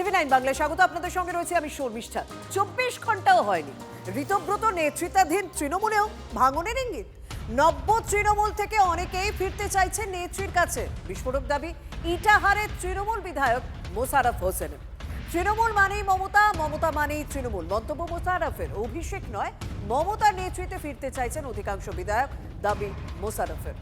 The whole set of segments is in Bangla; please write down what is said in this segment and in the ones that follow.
TV9 বাংলায় স্বাগত। আপনাদের সঙ্গে রয়েছে আমি শর্মিষ্ঠা। 24 ঘন্টাও হয়নি ঋতব্রত নেতৃত্বাধীন তৃণমূলেও ভাঙনের ইঙ্গিত। নব্য তৃণমূল থেকে অনেকেই ফিরতে চাইছেন নেত্রীর কাছে। বিস্ফোরক দাবি ইটাহারের তৃণমূল বিধায়ক মোশাররফ হোসেনের। তৃণমূল মানেই মমতা, মমতা মানেই তৃণমূল। মন্তব্য মোশাররফের। অভিষেক নয়, মমতার নেতৃত্বে ফিরতে চাইছেন অধিকাংশ বিধায়ক, দাবি মোশাররফের।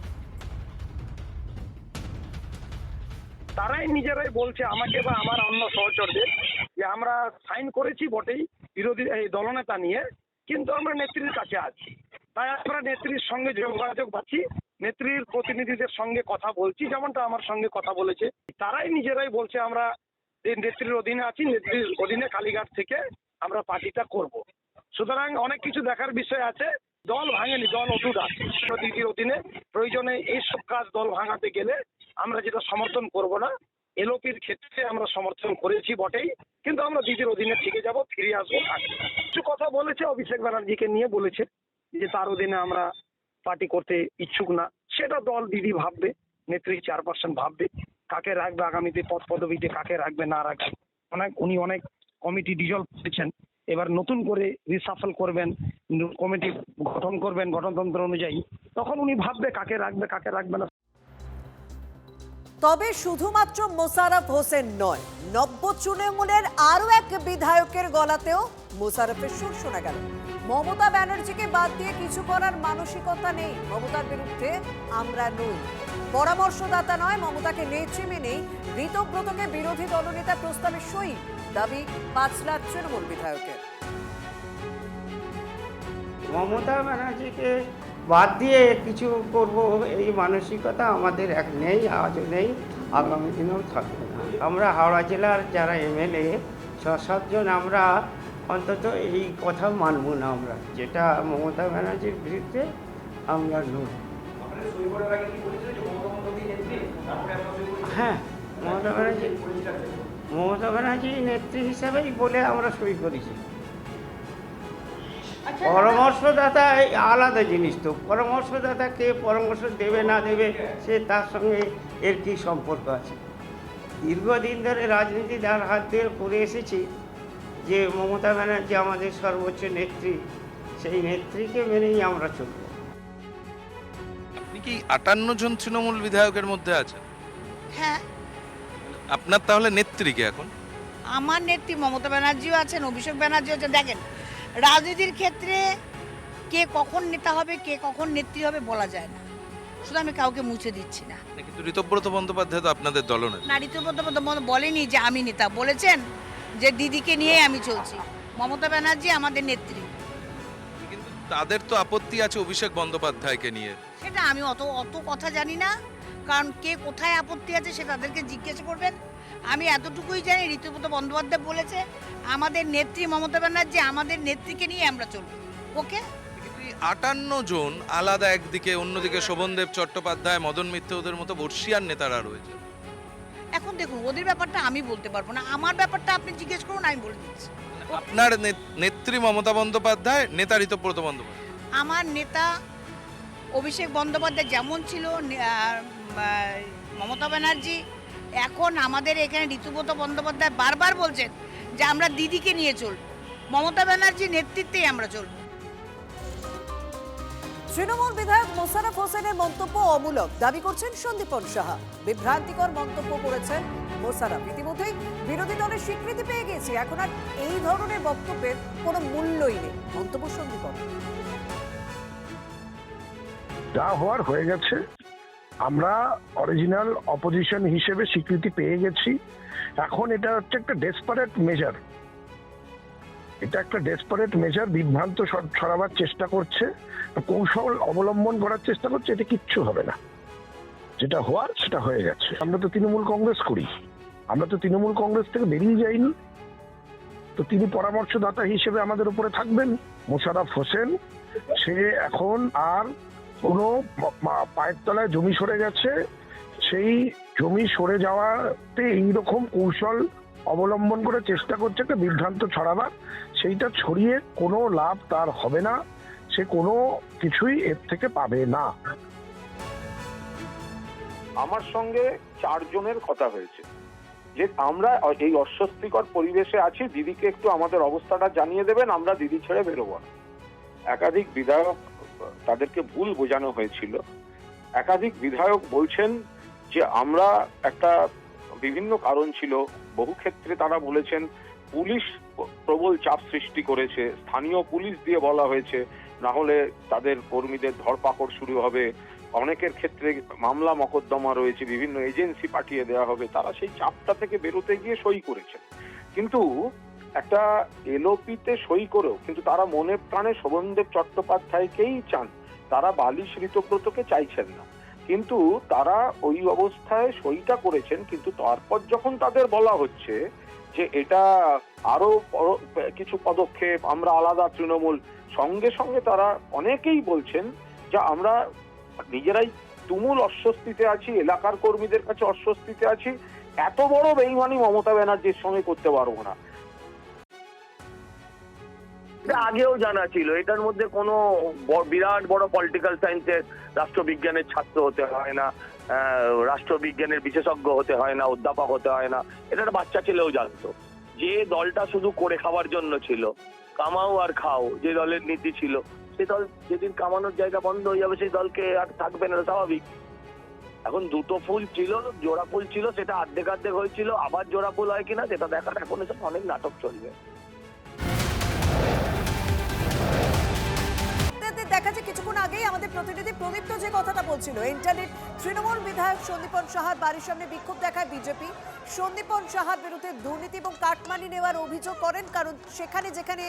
তারাই নিজেরাই বলছে আমাকে বা আমার অন্য সহচরদের যে আমরা সাইন করেছি বটেই বিরোধী এই দলনেতা নিয়ে, কিন্তু আমরা নেত্রীর কাছে আছি। তাই আমরা নেত্রীর সঙ্গে যোগাযোগ পাচ্ছি, নেত্রীর প্রতিনিধিদের সঙ্গে কথা বলছি, যেমনটা আমার সঙ্গে কথা বলেছে। তারাই নিজেরাই বলছে আমরা নেত্রীর অধীনে আছি, নেত্রীর অধীনে কালীঘাট থেকে আমরা পার্টিটা করব। সুতরাং অনেক কিছু দেখার বিষয় আছে। দল ভাঙেনি, দল অটুট আছে দিদির অধীনে। প্রয়োজনে এইসব কাজ দল ভাঙাতে গেলে আমরা যেটা সমর্থন করব না, এলওপির ক্ষেত্রে আমরা সমর্থন করেছি বটেই, কিন্তু আমরা দিদির অধীনে থেকে যাব, ফিরে আসবো। কিছু কথা বলেছে অভিষেক ব্যানার্জিকে নিয়ে, বলেছে যে তার অধীনে আমরা পার্টি করতে ইচ্ছুক না। সেটা দল দিদি ভাববে, নেত্রী চেয়ারপারসন ভাববে কাকে রাখবে আগামীতে পদ পদবিতে, কাকে রাখবে না রাখবে। উনি অনেক কমিটি ডিজলভ করেছেন, এবার নতুন করে রিসাফল করবেন, কমিটি গঠন করবেন গণতন্ত্র অনুযায়ী, তখন উনি ভাববে কাকে রাখবে কাকে রাখবে না। তবে শুধুমাত্র মোশাররফ হোসেন নয়, নব্য তৃণমূলের আরও এক বিধায়কের গলাতেও মোশাররফের সুর শোনা গেল। মমতা ব্যানার্জিকে বাদ দিয়ে কিছু করার মানসিকতা নেই, মমতার বিরুদ্ধে আমরা নই। পরামর্শদাতা নয়, মমতাকে নেত্রী মেনেই ঋতব্রতকে বিরোধী দলনেতা প্রস্তাবে সই, দাবি পাঁচলার তৃণমূল বিধায়কের। মমতা ব্যানার্জিকে বাদ দিয়ে কিছু করব এই মানসিকতা আমাদের এক নেই, আজও নেই, আগামী দিনেও থাকবে না। আমরা হাওড়া জেলার যারা এমএলএ 6-7 জন আমরা অন্তত এই কথা মানব না, আমরা যেটা মমতা ব্যানার্জির বিরুদ্ধে আমরা নই। হ্যাঁ, মমতা ব্যানার্জি নেত্রী হিসাবেই বলে আমরা সই করেছি। পরামর্শদাতা আলাদা জিনিস, তো পরামর্শদাতা কে পরামর্শ দেবে না দেবে সে তার সঙ্গে এর কী সম্পর্ক আছে। দীর্ঘদিন ধরে রাজনীতি যার হাত দিয়ে করে এসেছি, যে মমতা ব্যানার্জি আমাদের সর্বোচ্চ নেত্রী, সেই নেত্রীকে মেনেই আমরা চলব। আপনি কি 58 জন তৃণমূল বিধায়কের মধ্যে আছেন? হ্যাঁ, আপনার তাহলে নেত্রী কে এখন? আমার নেত্রী মমতা ব্যানার্জিও আছেন, অভিষেক ব্যানার্জিও আছেন। দেখেন, রাজনীতির ক্ষেত্রে কে কখন নেতা হবে, কে কখন নেত্রী হবে বলা যায় না। শুধু আমি কাউকে মুছে দিচ্ছি না। কিন্তু ঋতব্রত বন্দ্যোপাধ্যায় তো আপনাদের দলনেতা। না, ঋতব্রত বলেনি যে আমি নেতা, বলেছেন যে দিদিকে নিয়ে আমি চলছি। মমতা ব্যানার্জি আমাদের নেত্রী। কিন্তু তাদের তো আপত্তি আছে অভিষেক বন্দ্যোপাধ্যায়কে নিয়ে। সেটা আমি অত কথা জানি না, কারণ কে কোথায় আপত্তি আছে সেটা তাদেরকে জিজ্ঞেস করবেন। আমি এতটুকুই জানি ঋতব্রত বন্দ্যোপাধ্যায় বলেছে আমাদের নেত্রী মমতা ব্যানার্জি, আমাদের নেত্রীকে নিয়ে আমরা চলব। ওকে, 58 জন আলাদা একদিকে, অন্যদিকে শোভনদেব চট্টোপাধ্যায়, মদন মিত্র, ওদের মতো বর্ষিয়ান নেতারা রয়েছে। এখন দেখুন, ওদের ব্যাপারটা আমি বলতে পারবো না, আমার ব্যাপারটা আপনি জিজ্ঞেস করুন, আমি বলে দিচ্ছি। আপনার নেত্রী মমতা বন্দ্যোপাধ্যায়, নেতা ঋতব্রত বন্দ্যোপাধ্যায়। আমার নেতা অভিষেক বন্দ্যোপাধ্যায় যেমন ছিল, মমতা ব্যানার্জি, এখন আমাদের এখানে ঋতুব্রত বন্দ্যোপাধ্যায় বারবার বলছেন যে আমরা দিদিকে নিয়ে চলব, মমতা ব্যানার্জির নেতৃত্বেই আমরা চলব। তৃণমূল বিধায়ক মোশাররফ হোসেনের মন্তব্য অমূলক, দাবি করছেন সন্দীপন সাহা। বিভ্রান্তিকর মন্তব্য করেছেন মোশাররফ। ইতিমধ্যেই বিরোধী দলের স্বীকৃতি পেয়ে গেছি, এখন আর এই ধরনের বক্তব্যের কোনো মূল্যই নেই, মন্তব্য সন্দীপন। যা হওয়ার হয়ে গেছে, আমরা অরিজিনাল অপোজিশন হিসেবে স্বীকৃতি পেয়ে গেছি। এখন এটা হচ্ছে একটা ডেসপারেট মেজার, এটা একটা ডেসপারেট মেজার। বিভ্রান্ত ছড়াবার চেষ্টা করছে, কৌশল অবলম্বন করার চেষ্টা করছে, এটা কিচ্ছু হবে না। যেটা হওয়ার সেটা হয়ে গেছে। আমরা তো তৃণমূল কংগ্রেস করি, আমরা তো তৃণমূল কংগ্রেস থেকে বেরিয়ে যাইনি। তো তিনি পরামর্শদাতা হিসেবে আমাদের উপরে থাকবেন। মোশাররফ হোসেন সে এখন আর কোনো পায়ের তলায় জমি সরে গেছে, সেই জমি সরে যাওয়াতে এইরকম কৌশল অবলম্বন করে চেষ্টা করছে একটা বিভ্রান্ত ছড়াবার। সেইটা ছড়িয়ে কোনো লাভ তার হবে না, সে কোনো কিছুই এর থেকে পাবে না। আমার সঙ্গে 4 জনের কথা হয়েছে, যে আমরা এই অস্বস্তিকর পরিবেশে আছি, দিদিকে একটু আমাদের অবস্থাটা জানিয়ে দেবেন, আমরা দিদি ছেড়ে বেরোবো না। একাধিক বিধায়ক, তাদেরকে ভুল বোঝানো হয়েছিল। একাধিক বিধায়ক বলছেন যে আমরা একটা বিভিন্ন কারণ ছিল, বহু ক্ষেত্রে তারা বলেছেন পুলিশ প্রবল চাপ সৃষ্টি করেছে, স্থানীয় পুলিশ দিয়ে বলা হয়েছে না হলে তাদের কর্মীদের ধরপাকড় শুরু হবে, অনেকের ক্ষেত্রে মামলা মকদ্দমা রয়েছে, বিভিন্ন এজেন্সি পাঠিয়ে দেওয়া হবে। তারা সেই চাপটা থেকে বেরোতে গিয়ে সই করেছেন, কিন্তু একটা এলওপিতে সই করেও কিন্তু তারা মনে প্রাণে শোভনদেব চট্টোপাধ্যায়কেই চান, তারা বালিশ ঋতব্রতকে চাইছেন না। কিন্তু তারা ওই অবস্থায় সইটা করেছেন, কিন্তু তারপর যখন তাদের বলা হচ্ছে যে এটা আরো কিছু পদক্ষেপ, আমরা আলাদা তৃণমূল, সঙ্গে সঙ্গে তারা অনেকেই বলছেন যে আমরা নিজেরাই তুমুল অস্বস্তিতে আছি, এলাকার কর্মীদের কাছে অস্বস্তিতে আছি, এত বড় বেইমানি মমতা ব্যানার্জির সঙ্গে করতে পারবো না। আগেও জানা ছিল, এটার মধ্যে কোনো বিরাট বড় পলিটিক্যাল সায়েন্সের রাষ্ট্রবিজ্ঞানের ছাত্র হতে হয় না, রাষ্ট্রবিজ্ঞানের বিশেষজ্ঞ হতে হয় না, অধ্যাপক হতে হয় না। এটা একটা বাচ্চা ছেলেও জানতো। যে দলটা শুধু করে খাওয়ার জন্য ছিল, কামাও আর খাও যে দলের নীতি ছিল, সেই দল যেদিন কামানোর জায়গা বন্ধ হয়ে যাবে সেই দলকে আর থাকবে না, স্বাভাবিক। এখন দুটো ফুল ছিল, জোড়া ফুল ছিল, সেটা অর্ধেক অর্ধেক হয়েছিল, আবার জোড়া ফুল হয় কিনা সেটা দেখার এখন এসব অনেক নাটক চলবে। দেখা যায় কিছুক্ষণ আগেই আমাদের প্রতিনিধি প্রদীপ্ত যে কথাটা বলছিল, ইন্টারনেট তৃণমূল বিধায়ক সন্দীপন সাহার বাড়ির সামনে বিক্ষোভ দেখায় বিজেপি। সন্দীপন সাহার বিরুদ্ধে দুর্নীতি এবং কাটমানি নেওয়ার অভিযোগ করেন, কারণ সেখানে যেখানে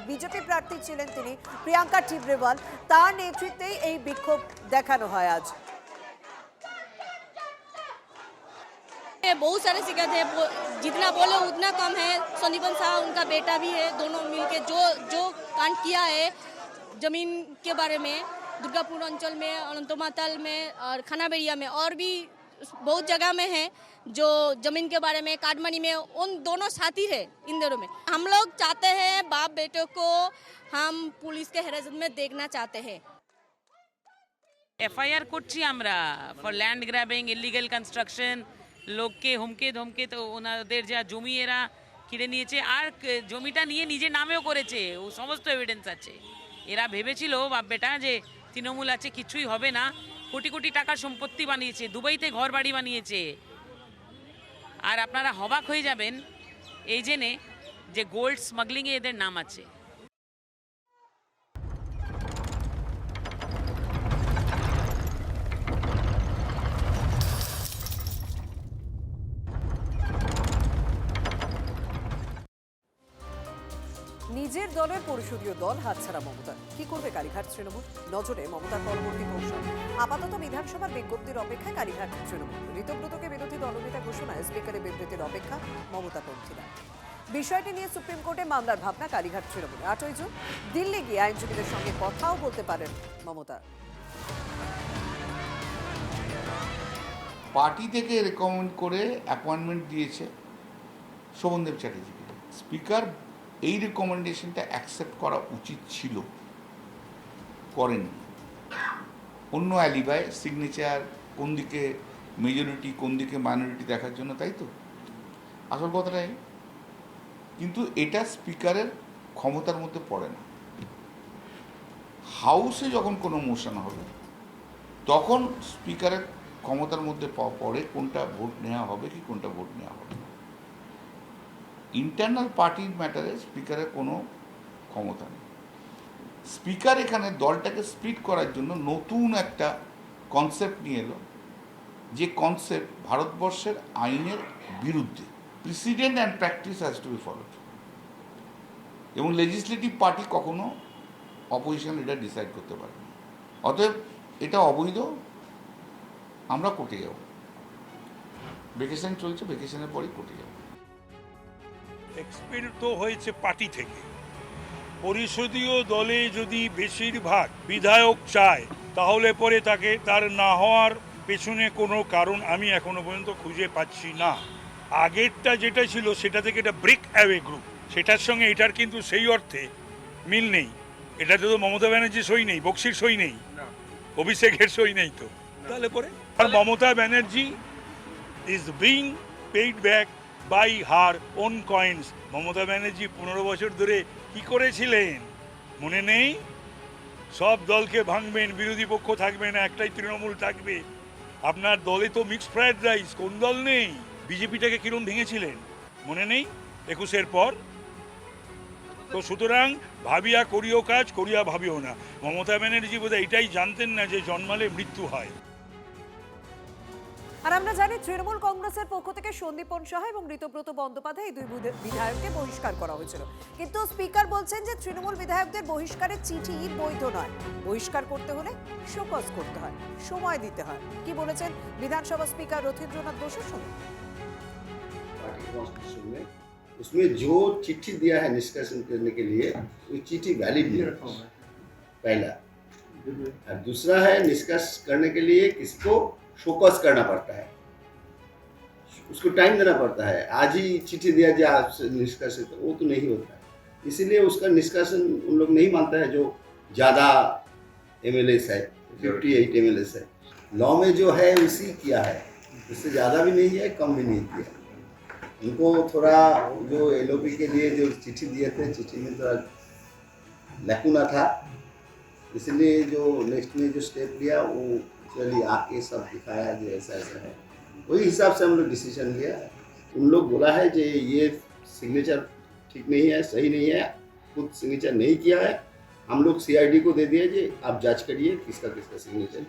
বিজেপি প্রার্থী ছিলেন তিনি প্রিয়াঙ্কা টিবরেওয়াল, তার নেতৃত্বেই এই বিক্ষোভ দেখানো হয় আজ। बहुत सारे शिकायत है, जितना बोलो उतना कम है। संदीपन शाह उनका बेटा भी है, दोनों मिलके जो कांड किया है जमीन के बारे में, दुर्गापुर अंचल में, अनंतमातल में और खानाबेड़िया में और भी बहुत जगह में है जो जमीन के बारे में, काटमानी में, उन दोनों साथी है इन दोनों में। हम लोग चाहते हैं बाप बेटों को हम पुलिस के हिरासत में देखना चाहते हैं। এফআইআর করছি আমরা for land grabbing, illegal construction, লোককে হুমকে ধমকে তো ওনাদের যা জমি এরা কিনে নিয়েছে, আর জমিটা নিয়ে নিজের নামেও করেছে, ও সমস্ত এভিডেন্স আছে। এরা ভেবেছিল বাপ বেটা যে তৃণমূল আছে কিছুই হবে না, কোটি কোটি টাকার সম্পত্তি বানিয়েছে, দুবাইতে ঘর বাড়ি বানিয়েছে। আর আপনারা হবাক হয়ে যাবেন এই জেনে যে গোল্ড স্মাগলিংয়ে এদের নাম আছে। নিজের দলের পরিষদীয় দল হাতছাড়া মমতা, কি করবে কালীঘাট তৃণমূল? নজরে মমতার পরবর্তী কৌশল। আপাতত বিধানসভার বিজ্ঞপ্তির অপেক্ষায় কালীঘাট তৃণমূল। ঋতব্রতকে বিরোধী দলনেতা ঘোষণায় স্পিকারের বিবৃতির অপেক্ষা মমতাপন্থীরা। বিষয়টি নিয়ে সুপ্রিম কোর্টে মামলার ভাবনা কালীঘাট তৃণমূল। 8ই জুন দিল্লি গিয়ে আইনজীবীদের সঙ্গে কথাও বলতে পারেন মমতা। পার্টি থেকে রেকমেন্ড করে অ্যাপয়েন্টমেন্ট দিয়েছে শোভনদেব চ্যাটার্জিকে। স্পিকার এই রেকমেন্ডেশনটা অ্যাকসেপ্ট করা উচিত ছিল, করেন। অন্য অ্যালিবাই, সিগনেচার, কোন দিকে মেজরিটি কোন দিকে মাইনরিটি দেখার জন্য, তাই তো আসল কথাটাই। কিন্তু এটা স্পিকারের ক্ষমতার মধ্যে পড়ে না। হাউসে যখন কোনো মোশন হবে তখন স্পিকারের ক্ষমতার মধ্যে পড়ে কোনটা ভোট নেওয়া হবে কি কোনটা ভোট নেওয়া হবে না। ইন্টারনাল পার্টির ম্যাটারে স্পিকারের কোনো ক্ষমতা নেই। স্পিকার এখানে দলটাকে স্প্লিট করার জন্য নতুন একটা কনসেপ্ট নিয়ে এলো, যে কনসেপ্ট ভারতবর্ষের আইনের বিরুদ্ধে। Precedent and practice has to be followed, এবং লেজিসলেটিভ পার্টি কখনো অপোজিশন এটা ডিসাইড করতে পারে না। অতএব এটা অবৈধ, আমরা কোর্টে যাব। ভেকেশন চলছে, ভেকেশনের পরই কোর্টে যাব। এক্সপেল তো হয়েছে পার্টি থেকে। পরিষদীয় দলে যদি বেশিরভাগ বিধায়ক চায় তাহলে পরে তাকে তার না হওয়ার পেছনে কোনো কারণ আমি এখনো পর্যন্ত খুঁজে পাচ্ছি না। আগেরটা যেটা ছিল সেটা থেকে এটা ব্রেক অ্যাওয়ে গ্রুপ, সেটার সঙ্গে এটার কিন্তু সেই অর্থে মিল নেই। এটাতে তো মমতা ব্যানার্জির সই নেই, বক্সির সই নেই, অভিষেকের সই নেই, তো তাহলে পরে আর Mamata Banerjee is being paid back by her own coins. Mamata Banerjee 15 বছর ধরে কি করেছিলেন মনে নেই? সব দলকে ভাঙবেন, বিরোধী পক্ষ থাকবে না, একটাই তৃণমূল থাকবে। আপনার দলে তো মিক্সড ফ্রাইড রাইস, কোন দল নেই? বিজেপিটাকে কিরম ভেঙেছিলেন মনে নেই 21-এর পর? তো সুতরাং ভাবিয়া করিও কাজ, করিয়া ভাবিও না। মমতা ব্যানার্জি বোধহয় এটাই জানতেন না যে জন্মালে মৃত্যু হয়। আর আমরা জানি তৃণমূল কংগ্রেসের পক্ষ থেকে সন্দীপন সাহা এবং ঋতব্রত বন্দ্যোপাধ্যায় এই দুই বিধায়ককে বহিষ্কার করা হয়েছিল, কিন্তু স্পিকার বলছেন যে তৃণমূল বিধায়কদের বহিষ্কারের চিঠি বৈধ নয়, বহিষ্কার করতে হলে শোকজ করতে হয়, সময় দিতে হয়। কি বলেছেন বিধানসভা স্পিকার রথীন্দ্রনাথ বসু? শুনুন। पार्टी कॉन्स्टिट्यूशन में उसमें जो चिट्ठी दिया है निष्कासन करने के लिए वो चिट्ठी वैलिड नहीं है, पहला। और दूसरा है निष्कास करने के लिए किसको शोकॉज करना पड़ता है, उसको टाइम देना पड़ता है। आज ही चिट्ठी दिया जाए आपसे निष्कासित, वो तो नहीं होता है। इसीलिए उसका निष्कासन उन लोग नहीं मानता है जो ज़्यादा MLAs है, 58 MLAs है। लॉ में जो है उसी किया है, इससे ज़्यादा भी नहीं है, कम भी नहीं किया। उनको थोड़ा जो LOP के लिए जो चिट्ठी दिए थे, चिट्ठी में थोड़ा लैकुना था, इसलिए जो नेक्स्ट में जो स्टेप लिया वो चलिए आके सब दिखाया जो ऐसा ऐसा है, वही हिसाब से हम लोग डिसीजन लिया। उन लोग बोला है कि ये सिग्नेचर ठीक नहीं है, सही नहीं है, खुद सिग्नेचर नहीं किया है। हम लोग CID को दे दिए जी आप जांच करिए किसका किसका सिग्नेचर।